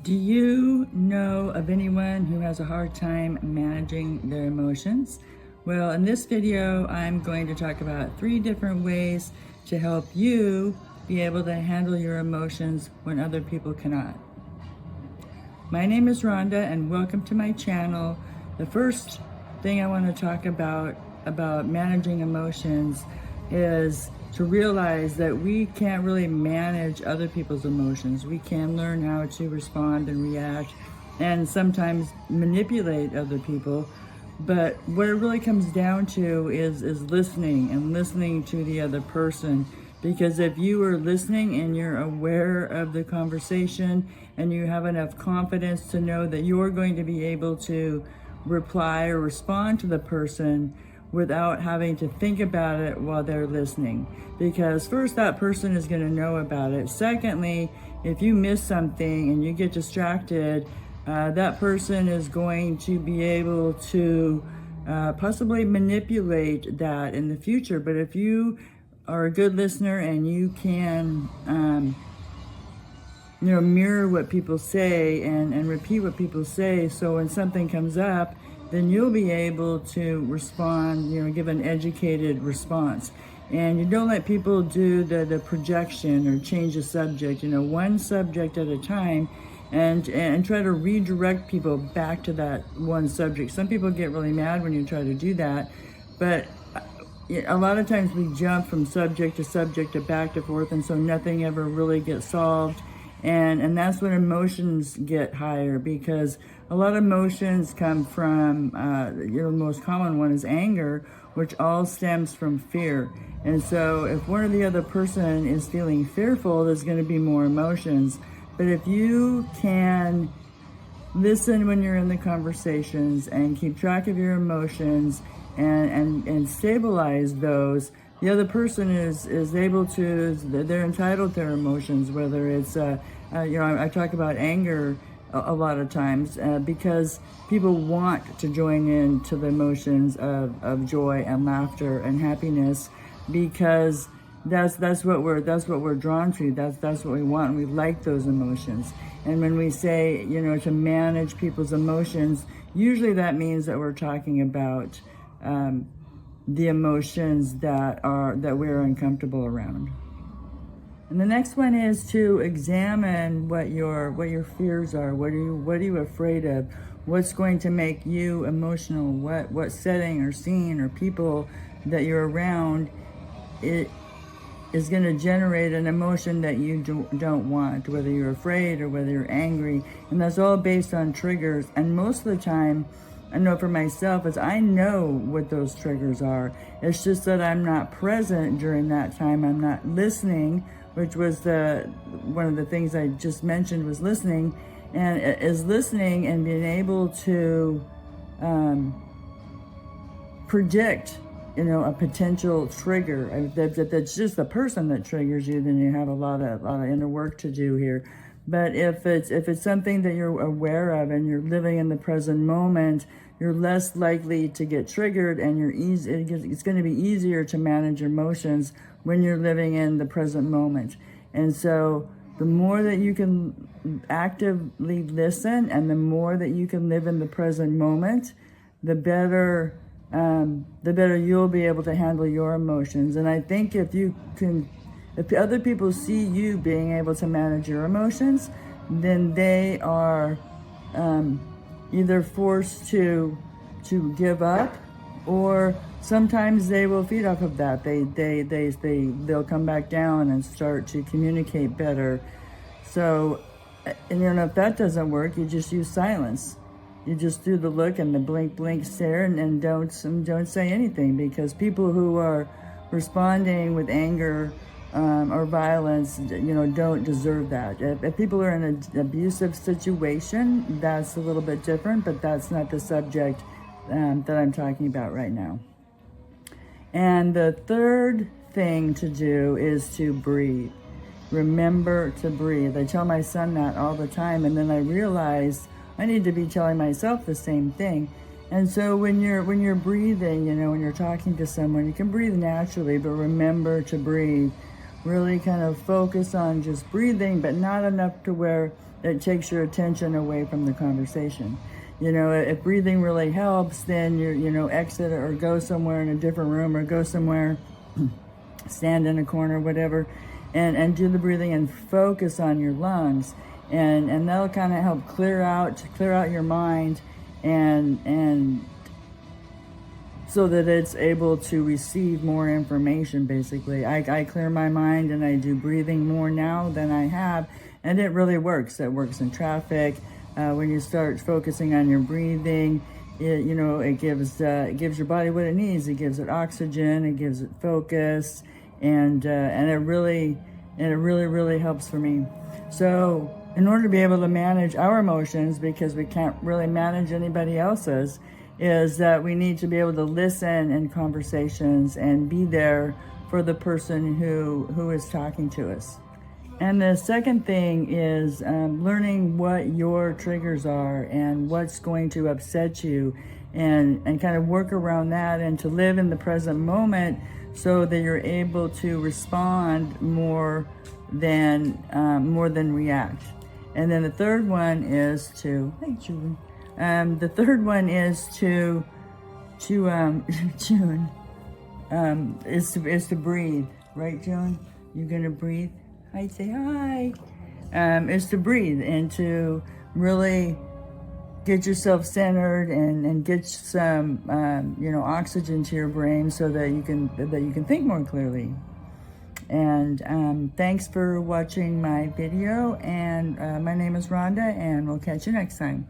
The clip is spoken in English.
Do you know of anyone who has a hard time managing their emotions? Well, in this video, I'm going to talk about 3 different ways to help you be able to handle your emotions when other people cannot. My name is Rhonda and welcome to my channel. The first thing I want to talk about managing emotions is to realize that we can't really manage other people's emotions. We can learn how to respond and react and sometimes manipulate other people. But what it really comes down to is listening and listening to the other person. Because if you are listening and you're aware of the conversation and you have enough confidence to know that you're going to be able to reply or respond to the person without having to think about it while they're listening. Because first, that person is going to know about it. Secondly, if you miss something and you get distracted, that person is going to be able to possibly manipulate that in the future. But if you are a good listener and you can mirror what people say and repeat what people say, so when something comes up, then you'll be able to respond, give an educated response. And you don't let people do the projection or change the subject, one subject at a time, and try to redirect people back to that one subject. Some people get really mad when you try to do that, but a lot of times we jump from subject to subject to back to forth, and so nothing ever really gets solved. And that's when emotions get higher, because a lot of emotions come from, the most common one is anger, which all stems from fear. And so if one or the other person is feeling fearful, there's going to be more emotions. But if you can listen when you're in the conversations and keep track of your emotions and stabilize those, the other person is able to, they're entitled to their emotions, whether it's, I talk about anger a lot of times because people want to join in to the emotions of joy and laughter and happiness, because that's what we're drawn to. That's what we want, and we like those emotions. And when we say, to manage people's emotions, usually that means that we're talking about the emotions that we're uncomfortable around. And the next one is to examine what your fears are. What are you afraid of? What's going to make you emotional? What setting or scene or people that you're around it is going to generate an emotion that you don't want, whether you're afraid or whether you're angry. And that's all based on triggers. And most of the time, I know for myself, is I know what those triggers are. It's just that I'm not present during that time. I'm not listening, which was one of the things I just mentioned, was listening. And is listening and being able to predict, a potential trigger. That's just the person that triggers you, then you have a lot of inner work to do here. But if it's something that you're aware of and you're living in the present moment, you're less likely to get triggered, and it's going to be easier to manage your emotions when you're living in the present moment. And so the more that you can actively listen and the more that you can live in the present moment, the better you'll be able to handle your emotions. And I think if other people see you being able to manage your emotions, then they are either forced to give up, or sometimes they will feed off of that. They'll come back down and start to communicate better. So, and if that doesn't work, you just use silence. You just do the look and the blink stare, and don't say anything, because people who are responding with anger or violence, don't deserve that. If people are in an abusive situation, that's a little bit different, but that's not the subject that I'm talking about right now. And the third thing to do is to breathe. Remember to breathe. I tell my son that all the time, and then I realized I need to be telling myself the same thing. And so when you're breathing, when you're talking to someone, you can breathe naturally, but remember to breathe. really kind of focus on just breathing, but not enough to where it takes your attention away from the conversation. You know, if breathing really helps, then exit or go somewhere in a different room, or go somewhere, stand in a corner, whatever, and do the breathing and focus on your lungs. And that'll kind of help clear out your mind, and so that it's able to receive more information. Basically, I clear my mind and I do breathing more now than I have, and it really works. It works in traffic. When you start focusing on your breathing, it gives your body what it needs. It gives it oxygen. It gives it focus, and it really helps for me. So in order to be able to manage our emotions, because we can't really manage anybody else's, is that we need to be able to listen in conversations and be there for the person who is talking to us. And the second thing is learning what your triggers are and what's going to upset you, and kind of work around that, and to live in the present moment so that you're able to respond more than react. And then the third one is to, hey June, the third one is to June, is to breathe, right, June? You're gonna breathe. Hi, say hi. Is to breathe and to really get yourself centered and get some oxygen to your brain so that you can think more clearly. And thanks for watching my video, and my name is Rhonda, and we'll catch you next time.